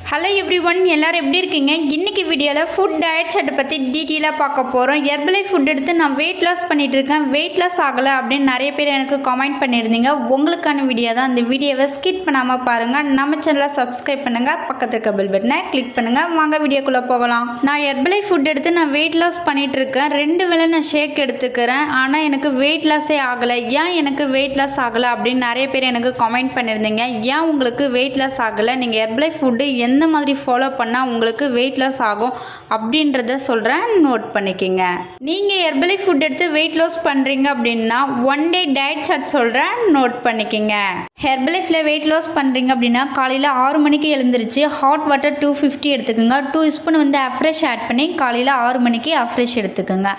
Hello everyone, எல்லாரும் எப்படி இருக்கீங்க? இன்றைக்கி வீடியோவில் ஃபுட் டயட் சார்ட்டை பற்றி டீட்டெயிலாக பார்க்க போகிறோம். ஹெர்பலைஃப் ஃபுட் எடுத்து நான் வெயிட் லாஸ் பண்ணிகிட்டு இருக்கேன், வெயிட் லாஸ் ஆகலை அப்படின்னு நிறைய பேர் எனக்கு கமெண்ட் பண்ணியிருந்தீங்க. உங்களுக்கான வீடியோ தான். அந்த வீடியோவை ஸ்கிப் பண்ணாமல் பாருங்கள். நம்ம சேனலை சப்ஸ்கிரைப் பண்ணுங்கள், பக்கத்தில் இருக்க பெல் பட்டனை கிளிக் பண்ணுங்கள். வாங்க வீடியோக்குள்ளே போகலாம். நான் ஹெர்பலைஃப் ஃபுட் எடுத்து நான் வெயிட் லாஸ் பண்ணிகிட்டு இருக்கேன். 2 வேளை நான் ஷேக் எடுத்துக்கிறேன், ஆனால் எனக்கு வெயிட் லாஸே ஆகலை. ஏன் எனக்கு வெயிட் லாஸ் ஆகலை அப்படின்னு நிறைய பேர் எனக்கு கமெண்ட் பண்ணியிருந்தீங்க. ஏன் உங்களுக்கு வெயிட் லாஸ் ஆகலை, நீங்கள் ஹெர்பலைஃப் ஃபுட்டு எந்த மாதிரி ஃபாலோ பண்ணால் உங்களுக்கு வெயிட் லாஸ் ஆகும் அப்படின்றத சொல்கிறேன், நோட் பண்ணிக்கிங்க. நீங்கள் ஹெர்பலைஃப் ஃபுட் எடுத்து வெயிட் லாஸ் பண்ணுறீங்க அப்படின்னா 1 டே டயட் சார்ட் சொல்கிறேன், நோட் பண்ணிக்கிங்க. ஹெர்பலைஃபில் வெயிட் லாஸ் பண்ணுறீங்க அப்படின்னா காலையில் 6 மணிக்கு எழுந்திரிச்சு ஹாட் வாட்டர் 250 எடுத்துக்கோங்க. 2 ஸ்பூன் அஃப்ரெஷ் ஆட் பண்ணி காலையில் 6 மணிக்கு அஃப்ரெஷ் எடுத்துக்கோங்க.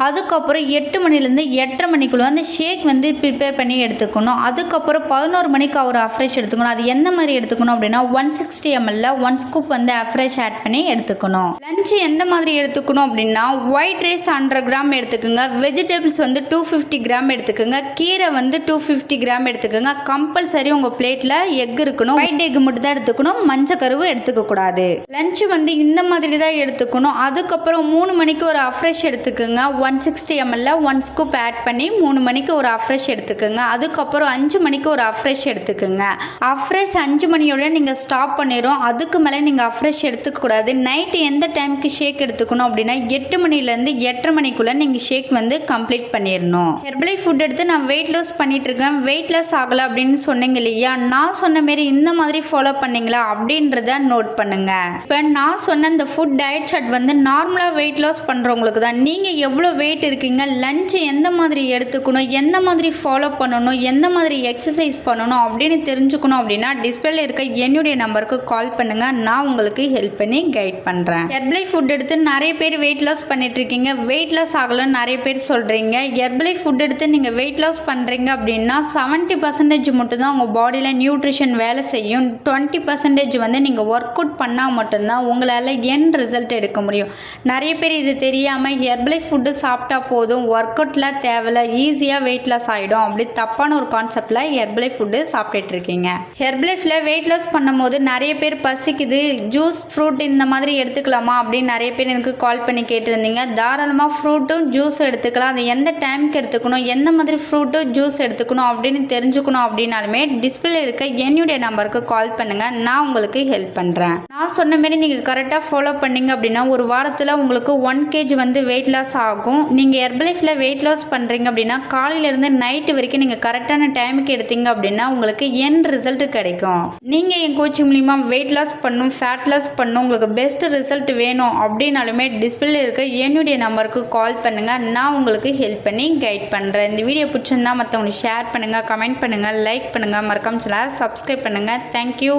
அதுக்கப்புறம் 8 மணிலேருந்து 8:30 மணிக்குள்ளே ஷேக் ப்ரிப்பேர் பண்ணி எடுத்துக்கணும். அதுக்கப்புறம் 11 மணிக்கு ஒரு அஃப்ரெஷ் எடுத்துக்கணும். அது எந்த மாதிரி எடுத்துக்கணும் அப்படின்னா 160 ml 1 ஸ்கூப் அஃப்ரெஷ் ஆட் பண்ணி எடுத்துக்கணும். லஞ்சு எந்த மாதிரி எடுத்துக்கணும் அப்படின்னா ஒயிட் ரைஸ் 100 கிராம் எடுத்துக்கோங்க. வெஜிடபிள்ஸ் 250 கிராம் எடுத்துக்கோங்க. கீரை 250 கிராம் எடுத்துக்கோங்க. கம்பல்சரி உங்கள் பிளேட்டில் எக் இருக்கணும். ஒயிட் எக் மட்டும் தான் எடுத்துக்கணும், மஞ்சள் கருவு எடுத்துக்கக்கூடாது. லஞ்சு இந்த மாதிரி தான் எடுத்துக்கணும். அதுக்கப்புறம் 3 மணிக்கு ஒரு அஃப்ரெஷ் எடுத்துக்கோங்க. 160 ml 1 ஸ்கூப் ஆட் பண்ணி 3 மணிக்கு ஒரு அஃப்ரெஷ் எடுத்துக்கோங்க. அதுக்கப்புறம் 5 மணிக்கு ஒரு அஃப்ரெஷ் எடுத்துக்கோங்க. அஃப்ரெஷ் 5 மணியோட நீங்கள் ஸ்டாப் பண்ணிடும். அதுக்கு மேலே நீங்கள் அஃப்ரெஷ் எடுத்துக்கூடாது. நைட்டு எந்த டைமுக்கு ஷேக் எடுத்துக்கணும் அப்படின்னா 8 மணிலேருந்து 8:30 மணிக்குள்ளே நீங்கள் ஷேக் கம்ப்ளீட் பண்ணிடணும். ஹெர்பலைஃப் ஃபுட் எடுத்து நான் வெயிட் லாஸ் பண்ணிட்டு இருக்கேன், வெயிட் லாஸ் ஆகலை அப்படின்னு சொன்னீங்க இல்லையா? நான் சொன்ன மாரி இந்த மாதிரி ஃபாலோ பண்ணீங்களா அப்படின்றத நோட் பண்ணுங்க. இப்போ நான் சொன்ன இந்த ஃபுட் டயட் சார்ட் நார்மலாக வெயிட் லாஸ் பண்ணுறவங்களுக்கு தான். நீங்கள் எவ்வளோ வெயிட் இருக்கீங்க, லஞ்சு எந்த மாதிரி எடுத்துக்கணும், எந்த மாதிரி ஃபாலோ பண்ணணும், எந்த மாதிரி எக்ஸசைஸ் பண்ணணும் அப்படின்னு தெரிஞ்சுக்கணும் அப்படின்னா டிஸ்பிளேல இருக்க என்னுடைய நம்பருக்கு கால் பண்ணுங்க. நான் உங்களுக்கு ஹெல்ப் பண்ணி கைட் பண்ணுறேன். ஹெர்பலைஃப் ஃபுட் எடுத்து நிறைய பேர் வெயிட் லாஸ் பண்ணிட்டு இருக்கீங்க, வெயிட் லாஸ் ஆகலன்னு நிறைய பேர் சொல்கிறீங்க. ஹெர்பலைஃப் ஃபுட் எடுத்து நீங்கள் வெயிட் லாஸ் பண்ணுறீங்க அப்படின்னா 70% மட்டும்தான் உங்கள் பாடியில் நியூட்ரிஷன் வேலை செய்யும். 20% நீங்கள் ஒர்க் அவுட் பண்ணால் மட்டும்தான் உங்களால் எண்ட் ரிசல்ட் எடுக்க முடியும். நிறைய பேர் இது தெரியாமல் ஹெர்பலைஃப் ஃபுட்டு சாப்பிட்டா போதும், ஒர்க் அவுட்லாம் தேவையில்ல, ஈஸியாக வெயிட் லாஸ் ஆகிடும் அப்படி தப்பான ஒரு கான்செப்டில் ஹெர்பலைஃப் ஃபுட்டு சாப்பிட்டுட்டு இருக்கீங்க. ஹெர்பலைஃபில் வெயிட் லாஸ் பண்ணும்போது நிறைய பேர் பசிக்குது, ஜூஸ் ஃப்ரூட் இந்த மாதிரி எடுத்துக்கலாமா அப்படின்னு நிறைய பேர் எனக்கு கால் பண்ணி கேட்டிருந்தீங்க. தாராளமாக ஃப்ரூட்டும் ஜூஸ் எடுத்துக்கலாம். அது எந்த டைமுக்கு எடுத்துக்கணும், எந்த மாதிரி ஃப்ரூட்டும் ஜூஸ் எடுத்துக்கணும் அப்படின்னு தெரிஞ்சுக்கணும் அப்படின்னாலுமே டிஸ்பிளே இருக்க என்னுடைய நம்பருக்கு கால் பண்ணுங்கள், நான் உங்களுக்கு ஹெல்ப் பண்ணுறேன். நான் சொன்ன மாரி நீங்கள் கரெக்டாக ஃபாலோ பண்ணிங்க அப்படின்னா ஒரு வாரத்தில் உங்களுக்கு 1 kg வெயிட் லாஸ் ஆகும். நீங்கள் ஹெர்பலைஃபில் வெயிட் லாஸ் பண்ணுறீங்க அப்படின்னா காலையிலேருந்து நைட்டு வரைக்கும் நீங்கள் கரெக்டான டைமுக்கு எடுத்தீங்க அப்படின்னா உங்களுக்கு எண்ட் ரிசல்ட் கிடைக்கும். நீங்கள் என் கோச்சிங் மூலிமா வெயிட் லாஸ் பண்ணும், ஃபேட் லாஸ் பண்ணும், உங்களுக்கு பெஸ்ட் ரிசல்ட் வேணும் அப்படின்னாலுமே டிஸ்பிளே இருக்க என்னுடைய நம்பருக்கு கால் பண்ணுங்கள், நான் உங்களுக்கு ஹெல்ப் பண்ணி கைட் பண்ணுறேன். இந்த வீடியோ பிடிச்சிருந்தா மற்றவங்களுக்கு ஷேர் பண்ணுங்கள், கமெண்ட் பண்ணுங்கள், லைக் பண்ணுங்கள், மறக்காம சேனலை சப்ஸ்கிரைப் பண்ணுங்கள். தேங்க்யூ.